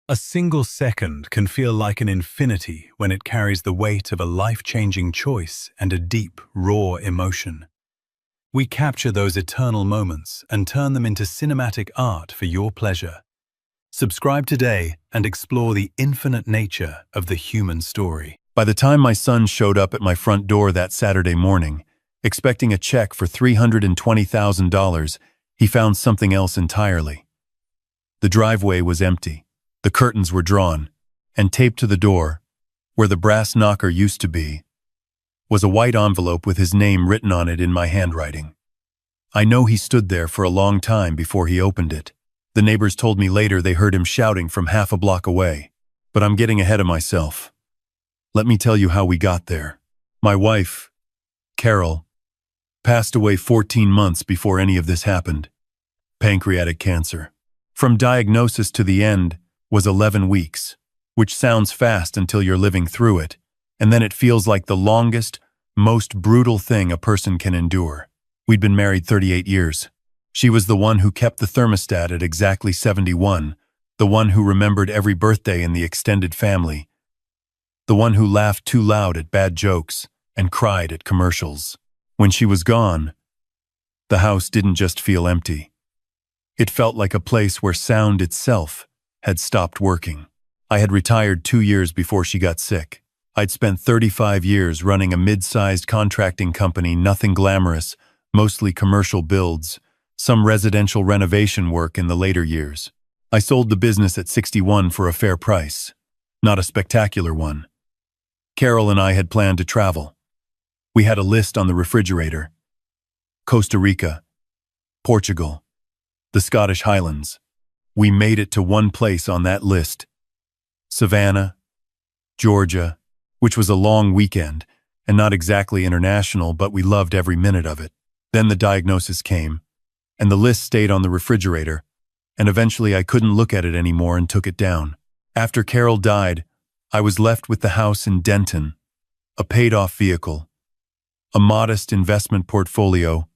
A single second can feel like an infinity when it carries the weight of a life-changing choice and a deep, raw emotion. We capture those eternal moments and turn them into cinematic art for your pleasure. Subscribe today and explore the infinite nature of the human story. By the time my son showed up at my front door that Saturday morning, expecting a check for $320,000, he found something else entirely. The driveway was empty. The curtains were drawn, and taped to the door, where the brass knocker used to be, was a white envelope with his name written on it in my handwriting. I know he stood there for a long time before he opened it. The neighbors told me later they heard him shouting from half a block away, but I'm getting ahead of myself. Let me tell you how we got there. My wife, Carol, passed away 14 months before any of this happened. Pancreatic cancer. From diagnosis to the end was 11 weeks, which sounds fast until you're living through it, and then it feels like the longest, most brutal thing a person can endure. We'd been married 38 years. She was the one who kept the thermostat at exactly 71, the one who remembered every birthday in the extended family, the one who laughed too loud at bad jokes and cried at commercials. When she was gone, the house didn't just feel empty. It felt like a place where sound itself had stopped working. I had retired 2 years before she got sick. I'd spent 35 years running a mid-sized contracting company, nothing glamorous, mostly commercial builds, some residential renovation work in the later years. I sold the business at 61 for a fair price, not a spectacular one. Carol and I had planned to travel. We had a list on the refrigerator: Costa Rica, Portugal, the Scottish Highlands. We made it to one place on that list: Savannah, Georgia, which was a long weekend and not exactly international, but we loved every minute of it. Then the diagnosis came, and the list stayed on the refrigerator, and eventually I couldn't look at it anymore and took it down. After Carol died, I was left with the house in Denton, a paid-off vehicle, a modest investment portfolio,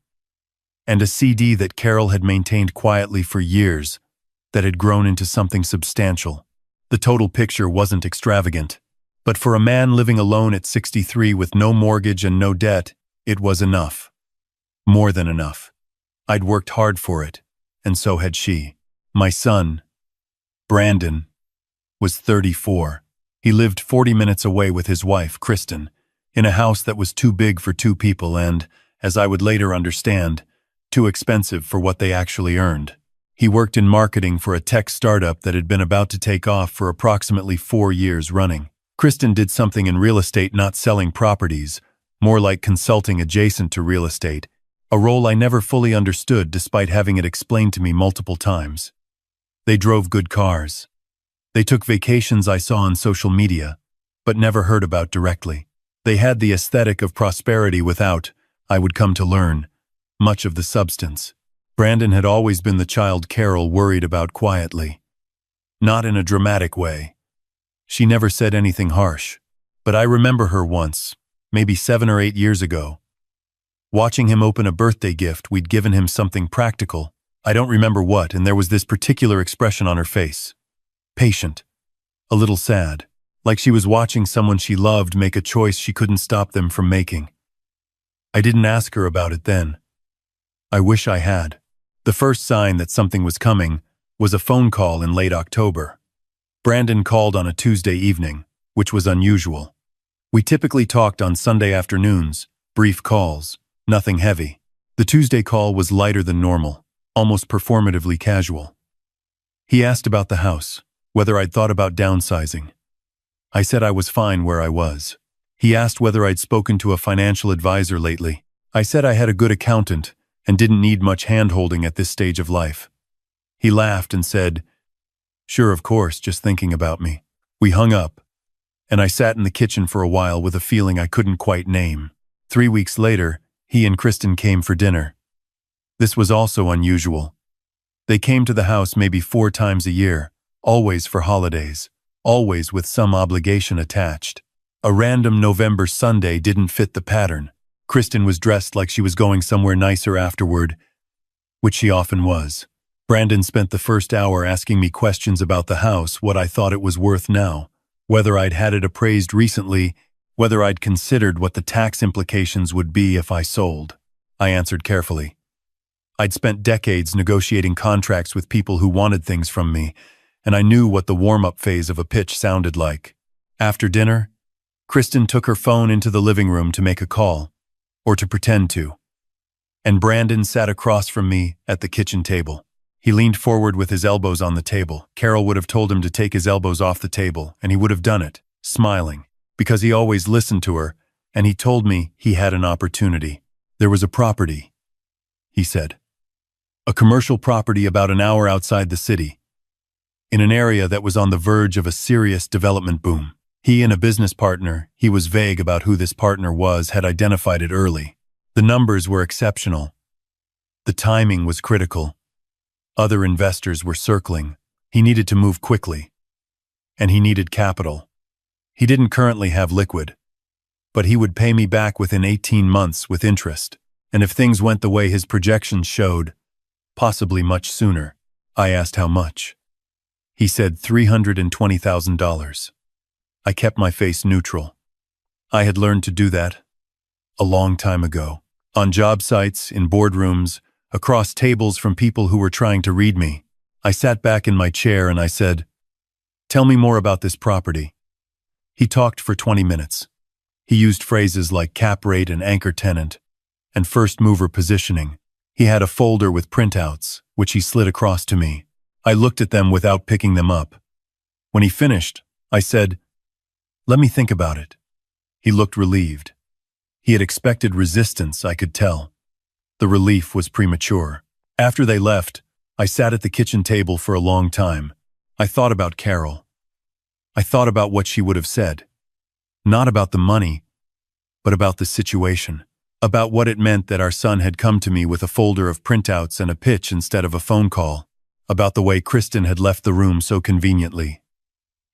and a CD that Carol had maintained quietly for years that had grown into something substantial. The total picture wasn't extravagant, but for a man living alone at 63 with no mortgage and no debt, it was enough. More than enough. I'd worked hard for it, and so had she. My son, Brandon, was 34. He lived 40 minutes away with his wife, Kristen, in a house that was too big for 2 people and, as I would later understand, too expensive for what they actually earned. He worked in marketing for a tech startup that had been about to take off for approximately 4 years running. Kristen did something in real estate, not selling properties, more like consulting adjacent to real estate, a role I never fully understood despite having it explained to me multiple times. They drove good cars. They took vacations I saw on social media, but never heard about directly. They had the aesthetic of prosperity without, I would come to learn, much of the substance. Brandon had always been the child Carol worried about quietly. Not in a dramatic way. She never said anything harsh, but I remember her once, maybe 7 or 8 years ago, watching him open a birthday gift. We'd given him something practical. I don't remember what, and there was this particular expression on her face. Patient. A little sad. Like she was watching someone she loved make a choice she couldn't stop them from making. I didn't ask her about it then. I wish I had. The first sign that something was coming was a phone call in late October. Brandon called on a Tuesday evening, which was unusual. We typically talked on Sunday afternoons, brief calls, nothing heavy. The Tuesday call was lighter than normal, almost performatively casual. He asked about the house, whether I'd thought about downsizing. I said I was fine where I was. He asked whether I'd spoken to a financial advisor lately. I said I had a good accountant and didn't need much hand-holding at this stage of life. He laughed and said, "Sure, of course, just thinking about me." We hung up, and I sat in the kitchen for a while with a feeling I couldn't quite name. 3 weeks later, he and Kristen came for dinner. This was also unusual. They came to the house maybe 4 times a year, always for holidays, always with some obligation attached. A random November Sunday didn't fit the pattern. Kristen was dressed like she was going somewhere nicer afterward, which she often was. Brandon spent the first hour asking me questions about the house, what I thought it was worth now, whether I'd had it appraised recently, whether I'd considered what the tax implications would be if I sold. I answered carefully. I'd spent decades negotiating contracts with people who wanted things from me, and I knew what the warm-up phase of a pitch sounded like. After dinner, Kristen took her phone into the living room to make a call, or to pretend to. And Brandon sat across from me at the kitchen table. He leaned forward with his elbows on the table. Carol would have told him to take his elbows off the table, and he would have done it, smiling, because he always listened to her, and he told me he had an opportunity. There was a property, he said. A commercial property about an hour outside the city, in an area that was on the verge of a serious development boom. He and a business partner, he was vague about who this partner was, had identified it early. The numbers were exceptional. The timing was critical. Other investors were circling. He needed to move quickly. And he needed capital. He didn't currently have liquid. But he would pay me back within 18 months with interest. And if things went the way his projections showed, possibly much sooner. I asked how much. He said $320,000. I kept my face neutral. I had learned to do that a long time ago. On job sites, in boardrooms, across tables from people who were trying to read me. I sat back in my chair and I said, "Tell me more about this property." He talked for 20 minutes. He used phrases like cap rate and anchor tenant, and first mover positioning. He had a folder with printouts, which he slid across to me. I looked at them without picking them up. When he finished, I said, "Let me think about it." He looked relieved. He had expected resistance, I could tell. The relief was premature. After they left, I sat at the kitchen table for a long time. I thought about Carol. I thought about what she would have said. Not about the money, but about the situation. About what it meant that our son had come to me with a folder of printouts and a pitch instead of a phone call. About the way Kristen had left the room so conveniently.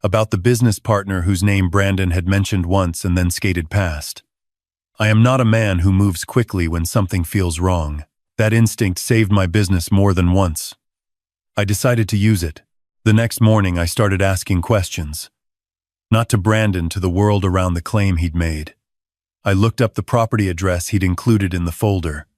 About the business partner whose name Brandon had mentioned once and then skated past. I am not a man who moves quickly when something feels wrong. That instinct saved my business more than once. I decided to use it. The next morning I started asking questions. Not to Brandon, to the world around the claim he'd made. I looked up the property address he'd included in the folder.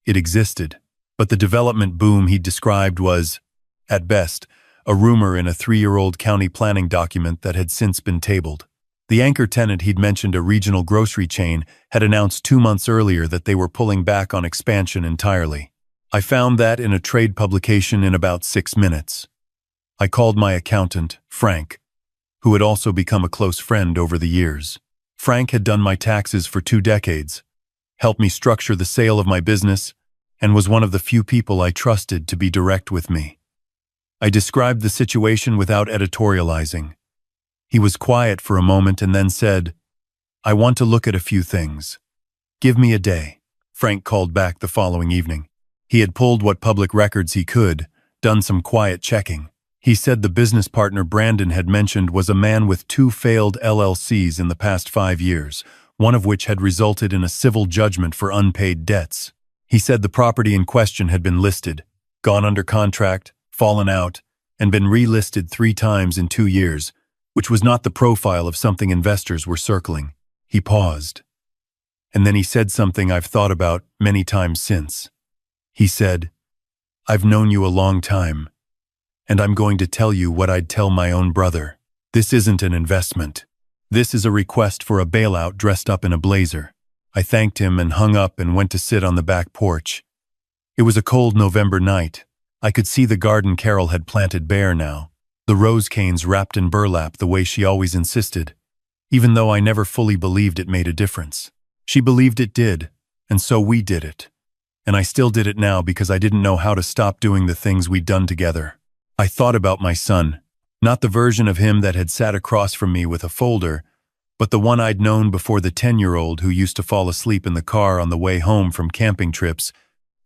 It existed, but the development boom he'd described was, at best, a rumor in a 3-year-old county planning document that had since been tabled. The anchor tenant he'd mentioned, a regional grocery chain, had announced 2 months earlier that they were pulling back on expansion entirely. I found that in a trade publication in about 6 minutes. I called my accountant, Frank, who had also become a close friend over the years. Frank had done my taxes for 2 decades, helped me structure the sale of my business, and was one of the few people I trusted to be direct with me. I described the situation without editorializing. He was quiet for a moment and then said, "I want to look at a few things. Give me a day." Frank called back the following evening. He had pulled what public records he could, done some quiet checking. He said the business partner Brandon had mentioned was a man with 2 failed LLCs in the past 5 years, one of which had resulted in a civil judgment for unpaid debts. He said the property in question had been listed, gone under contract, fallen out, and been relisted 3 times in 2 years, which was not the profile of something investors were circling. He paused. And then he said something I've thought about many times since. He said, "I've known you a long time, and I'm going to tell you what I'd tell my own brother. This isn't an investment. This is a request for a bailout dressed up in a blazer." I thanked him and hung up and went to sit on the back porch. It was a cold November night. I could see the garden Carol had planted bare now, the rose canes wrapped in burlap the way she always insisted, even though I never fully believed it made a difference. She believed it did, and so we did it. And I still did it now because I didn't know how to stop doing the things we'd done together. I thought about my son, not the version of him that had sat across from me with a folder, but the one I'd known before, the 10-year-old who used to fall asleep in the car on the way home from camping trips,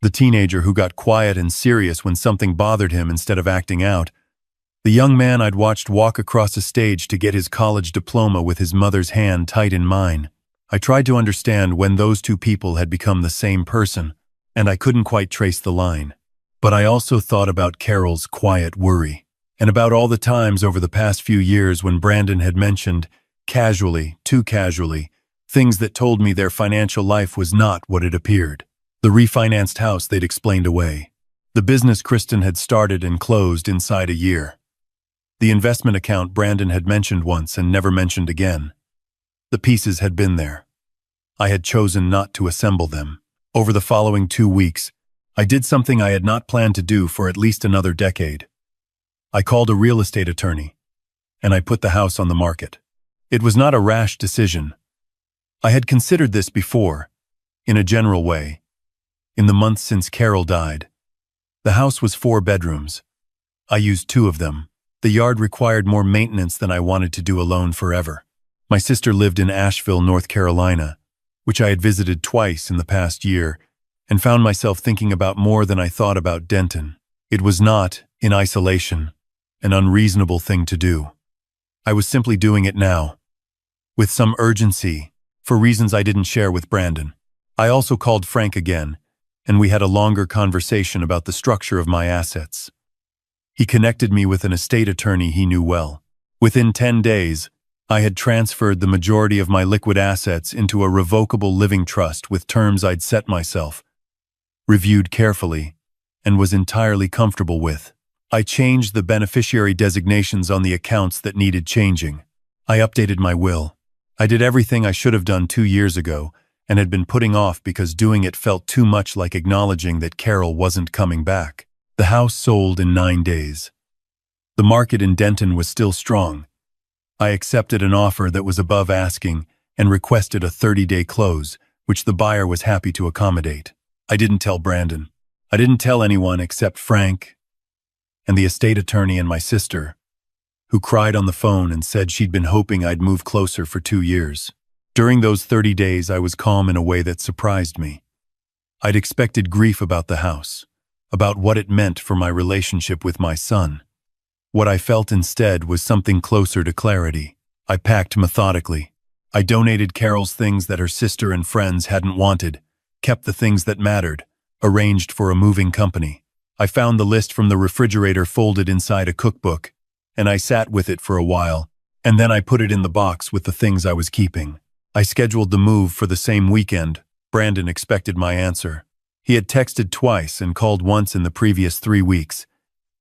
the teenager who got quiet and serious when something bothered him instead of acting out, the young man I'd watched walk across a stage to get his college diploma with his mother's hand tight in mine. I tried to understand when those 2 people had become the same person, and I couldn't quite trace the line. But I also thought about Carol's quiet worry, and about all the times over the past few years when Brandon had mentioned, casually, too casually, things that told me their financial life was not what it appeared. The refinanced house they'd explained away. The business Kristen had started and closed inside a year. The investment account Brandon had mentioned once and never mentioned again. The pieces had been there. I had chosen not to assemble them. Over the following 2 weeks, I did something I had not planned to do for at least another decade. I called a real estate attorney, and I put the house on the market. It was not a rash decision. I had considered this before, in a general way, in the months since Carol died. The house was 4 bedrooms. I used 2 of them. The yard required more maintenance than I wanted to do alone forever. My sister lived in Asheville, North Carolina, which I had visited twice in the past year, and found myself thinking about more than I thought about Denton. It was not, in isolation, an unreasonable thing to do. I was simply doing it now, with some urgency, for reasons I didn't share with Brandon. I also called Frank again, and we had a longer conversation about the structure of my assets. He connected me with an estate attorney he knew well. Within 10 days, I had transferred the majority of my liquid assets into a revocable living trust with terms I'd set myself, reviewed carefully, and was entirely comfortable with. I changed the beneficiary designations on the accounts that needed changing. I updated my will. I did everything I should have done 2 years ago and had been putting off because doing it felt too much like acknowledging that Carol wasn't coming back. The house sold in 9 days. The market in Denton was still strong. I accepted an offer that was above asking and requested a 30-day close, which the buyer was happy to accommodate. I didn't tell Brandon. I didn't tell anyone except Frank and the estate attorney and my sister, who cried on the phone and said she'd been hoping I'd move closer for 2 years. During those 30 days, I was calm in a way that surprised me. I'd expected grief about the house, about what it meant for my relationship with my son. What I felt instead was something closer to clarity. I packed methodically. I donated Carol's things that her sister and friends hadn't wanted, kept the things that mattered, arranged for a moving company. I found the list from the refrigerator folded inside a cookbook, and I sat with it for a while, and then I put it in the box with the things I was keeping. I scheduled the move for the same weekend. Brandon expected my answer. He had texted twice and called once in the previous 3 weeks,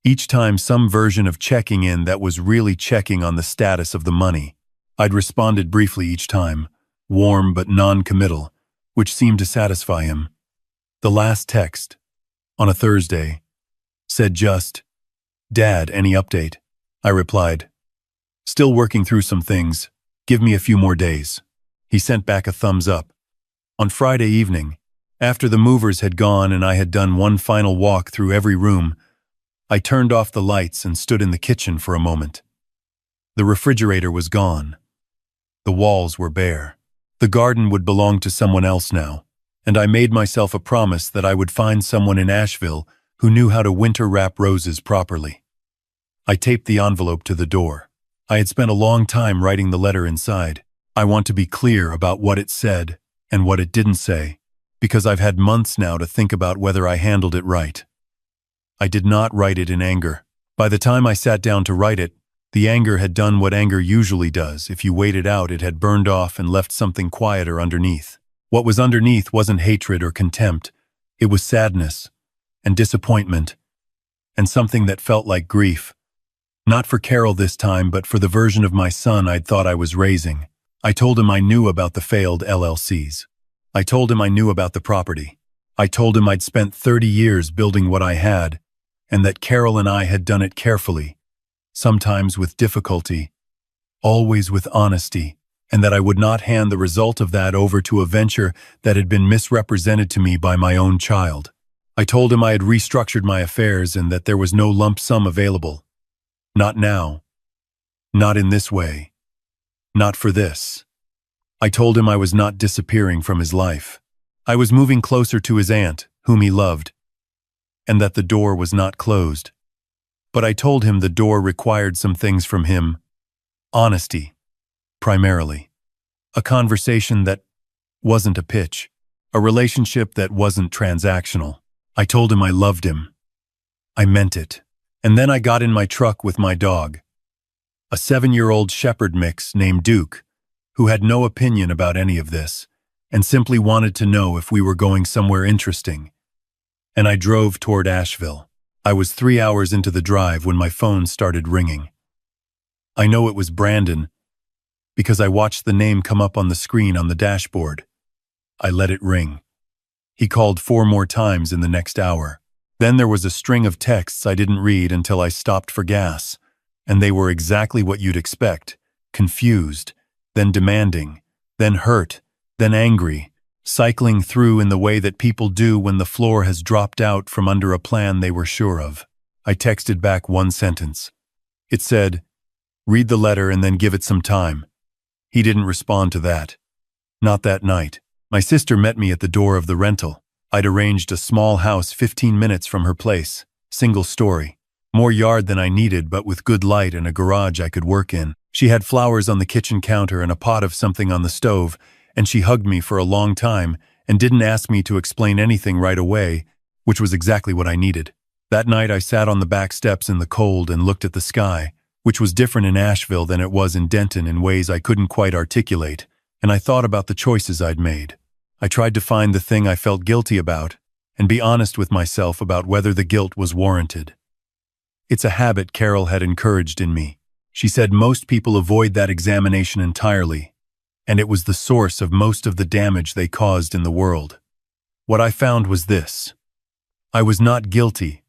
each time some version of checking in that was really checking on the status of the money. I'd responded briefly each time, warm but non-committal, which seemed to satisfy him. The last text, on a Thursday, said just, "Dad, any update?" I replied, "Still working through some things. Give me a few more days." He sent back a thumbs up. On Friday evening, after the movers had gone and I had done one final walk through every room, I turned off the lights and stood in the kitchen for a moment. The refrigerator was gone. The walls were bare. The garden would belong to someone else now, and I made myself a promise that I would find someone in Asheville who knew how to winter wrap roses properly. I taped the envelope to the door. I had spent a long time writing the letter inside. I want to be clear about what it said and what it didn't say, because I've had months now to think about whether I handled it right. I did not write it in anger. By the time I sat down to write it, the anger had done what anger usually does. If you wait it out, it had burned off and left something quieter underneath. What was underneath wasn't hatred or contempt. It was sadness and disappointment and something that felt like grief. Not for Carol this time, but for the version of my son I'd thought I was raising. I told him I knew about the failed LLCs. I told him I knew about the property. I told him I'd spent 30 years building what I had, and that Carol and I had done it carefully, sometimes with difficulty, always with honesty, and that I would not hand the result of that over to a venture that had been misrepresented to me by my own child. I told him I had restructured my affairs and that there was no lump sum available. Not now. Not in this way. Not for this. I told him I was not disappearing from his life. I was moving closer to his aunt, whom he loved, and that the door was not closed. But I told him the door required some things from him. Honesty, primarily. A conversation that wasn't a pitch. A relationship that wasn't transactional. I told him I loved him, I meant it. And then I got in my truck with my dog, a 7-year-old shepherd mix named Duke, who had no opinion about any of this, and simply wanted to know if we were going somewhere interesting. And I drove toward Asheville. I was 3 hours into the drive when my phone started ringing. I know it was Brandon, because I watched the name come up on the screen on the dashboard. I let it ring. He called 4 more times in the next hour. Then there was a string of texts I didn't read until I stopped for gas, and they were exactly what you'd expect: confused, then demanding, then hurt, then angry, cycling through in the way that people do when the floor has dropped out from under a plan they were sure of. I texted back one sentence. It said, "Read the letter and then give it some time." He didn't respond to that. Not that night. My sister met me at the door of the rental. I'd arranged a small house 15 minutes from her place, single story. More yard than I needed, but with good light and a garage I could work in. She had flowers on the kitchen counter and a pot of something on the stove, and she hugged me for a long time and didn't ask me to explain anything right away, which was exactly what I needed. That night I sat on the back steps in the cold and looked at the sky, which was different in Asheville than it was in Denton in ways I couldn't quite articulate, and I thought about the choices I'd made. I tried to find the thing I felt guilty about and be honest with myself about whether the guilt was warranted. It's a habit Carol had encouraged in me. She said most people avoid that examination entirely, and it was the source of most of the damage they caused in the world. What I found was this: I was not guilty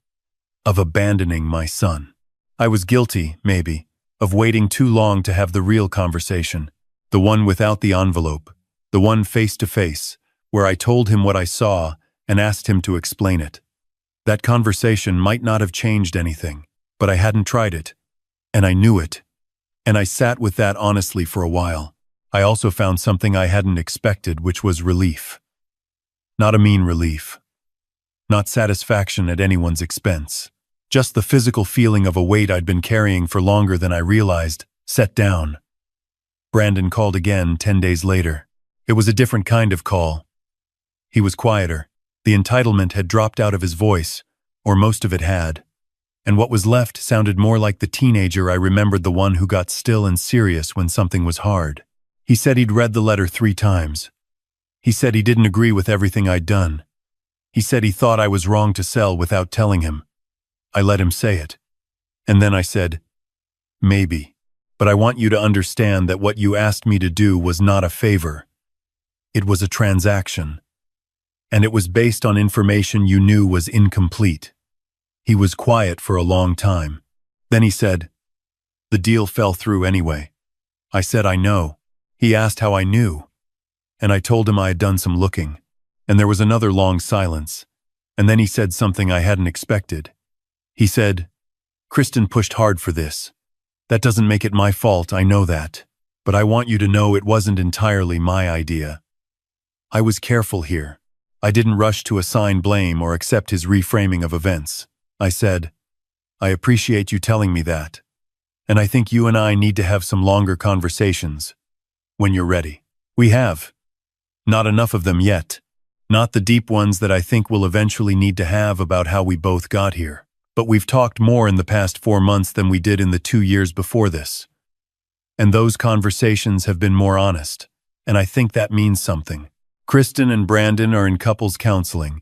of abandoning my son. I was guilty, maybe, of waiting too long to have the real conversation, the one without the envelope, the one face-to-face, where I told him what I saw and asked him to explain it. That conversation might not have changed anything, but I hadn't tried it, and I knew it. And I sat with that honestly for a while. I also found something I hadn't expected, which was relief. Not a mean relief. Not satisfaction at anyone's expense. Just the physical feeling of a weight I'd been carrying for longer than I realized, set down. Brandon called again 10 days later. It was a different kind of call. He was quieter. The entitlement had dropped out of his voice, or most of it had, and what was left sounded more like the teenager I remembered, the one who got still and serious when something was hard. He said he'd read the letter 3 times. He said he didn't agree with everything I'd done. He said he thought I was wrong to sell without telling him. I let him say it. And then I said, "Maybe, but I want you to understand that what you asked me to do was not a favor. It was a transaction. And it was based on information you knew was incomplete." He was quiet for a long time. Then he said, "The deal fell through anyway." I said, "I know." He asked how I knew, and I told him I had done some looking, and there was another long silence, and then he said something I hadn't expected. He said, "Kristen pushed hard for this. That doesn't make it my fault, I know that, but I want you to know it wasn't entirely my idea. I was careful here. I didn't rush to assign blame or accept his reframing of events." I said, "I appreciate you telling me that, and I think you and I need to have some longer conversations when you're ready." We have. Not enough of them yet. Not the deep ones that I think we'll eventually need to have about how we both got here. But we've talked more in the past 4 months than we did in the 2 years before this. And those conversations have been more honest, and I think that means something. Kristen and Brandon are in couples counseling,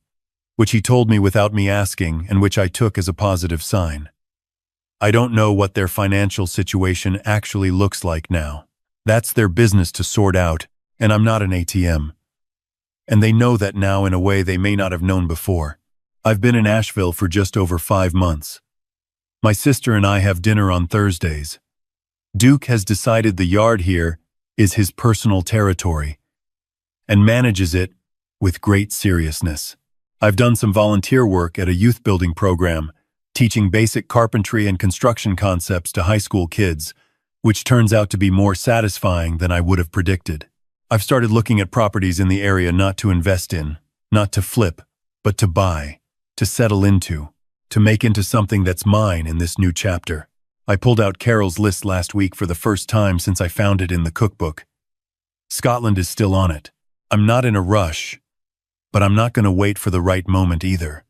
which he told me without me asking and which I took as a positive sign. I don't know what their financial situation actually looks like now. That's their business to sort out, and I'm not an ATM. And they know that now in a way they may not have known before. I've been in Asheville for just over 5 months. My sister and I have dinner on Thursdays. Duke has decided the yard here is his personal territory and manages it with great seriousness. I've done some volunteer work at a youth building program, teaching basic carpentry and construction concepts to high school kids, which turns out to be more satisfying than I would have predicted. I've started looking at properties in the area not to invest in, not to flip, but to buy, to settle into, to make into something that's mine in this new chapter. I pulled out Carol's list last week for the first time since I found it in the cookbook. Scotland is still on it. I'm not in a rush, but I'm not going to wait for the right moment either.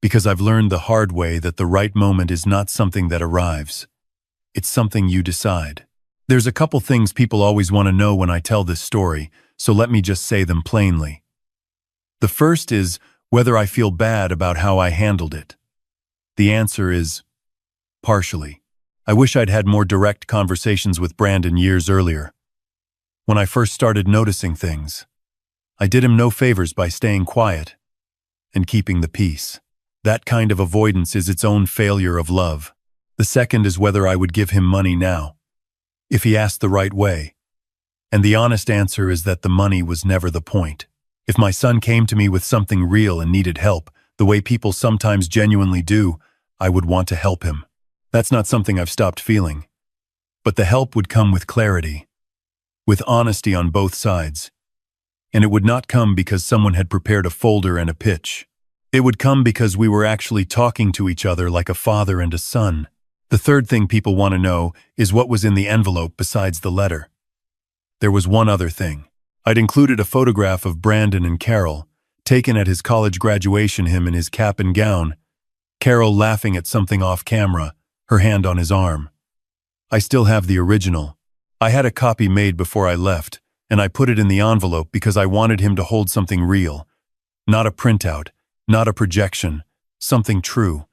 Because I've learned the hard way that the right moment is not something that arrives. It's something you decide. There's a couple things people always want to know when I tell this story, so let me just say them plainly. The first is whether I feel bad about how I handled it. The answer is partially. I wish I'd had more direct conversations with Brandon years earlier. When I first started noticing things, I did him no favors by staying quiet and keeping the peace. That kind of avoidance is its own failure of love. The second is whether I would give him money now, if he asked the right way. And the honest answer is that the money was never the point. If my son came to me with something real and needed help, the way people sometimes genuinely do, I would want to help him. That's not something I've stopped feeling. But the help would come with clarity, with honesty on both sides. And it would not come because someone had prepared a folder and a pitch. It would come because we were actually talking to each other like a father and a son. The third thing people want to know is what was in the envelope besides the letter. There was one other thing. I'd included a photograph of Brandon and Carol, taken at his college graduation, him in his cap and gown, Carol laughing at something off camera, her hand on his arm. I still have the original. I had a copy made before I left, and I put it in the envelope because I wanted him to hold something real. Not a printout, not a projection, something true.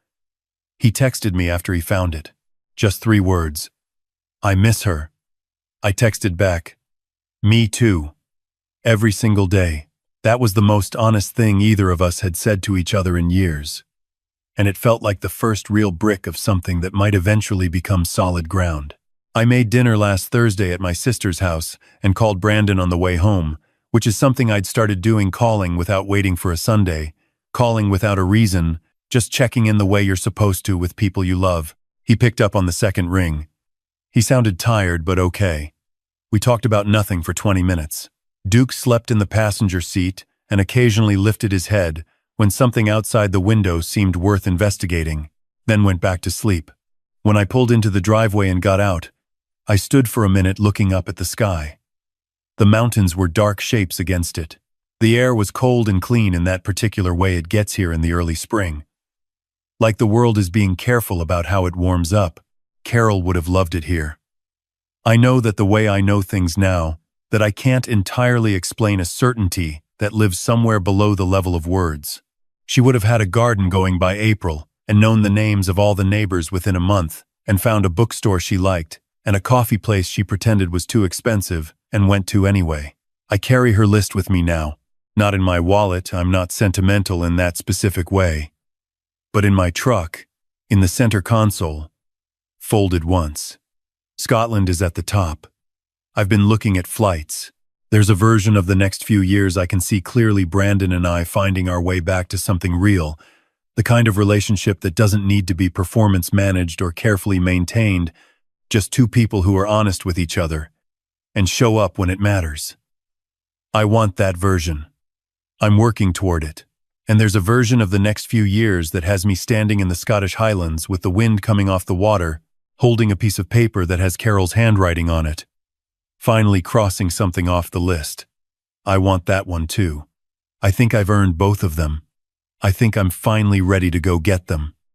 He texted me after he found it. Just 3 words. I miss her. I texted back. Me too. Every single day. That was the most honest thing either of us had said to each other in years. And it felt like the first real brick of something that might eventually become solid ground. I made dinner last Thursday at my sister's house and called Brandon on the way home, which is something I'd started doing, calling without waiting for a Sunday, calling without a reason, just checking in the way you're supposed to with people you love. He picked up on the second ring. He sounded tired, but okay. We talked about nothing for 20 minutes. Duke slept in the passenger seat and occasionally lifted his head when something outside the window seemed worth investigating, then went back to sleep. When I pulled into the driveway and got out, I stood for a minute looking up at the sky. The mountains were dark shapes against it. The air was cold and clean in that particular way it gets here in the early spring. Like the world is being careful about how it warms up. Carol would have loved it here. I know that the way I know things now, that I can't entirely explain a certainty that lives somewhere below the level of words. She would have had a garden going by April and known the names of all the neighbors within a month and found a bookstore she liked and a coffee place she pretended was too expensive and went to anyway. I carry her list with me now. Not in my wallet, I'm not sentimental in that specific way. But in my truck, in the center console, folded once. Scotland is at the top. I've been looking at flights. There's a version of the next few years I can see clearly Brandon and I finding our way back to something real, the kind of relationship that doesn't need to be performance managed or carefully maintained, just 2 people who are honest with each other and show up when it matters. I want that version. I'm working toward it. And there's a version of the next few years that has me standing in the Scottish Highlands with the wind coming off the water, holding a piece of paper that has Carol's handwriting on it. Finally crossing something off the list. I want that one too. I think I've earned both of them. I think I'm finally ready to go get them.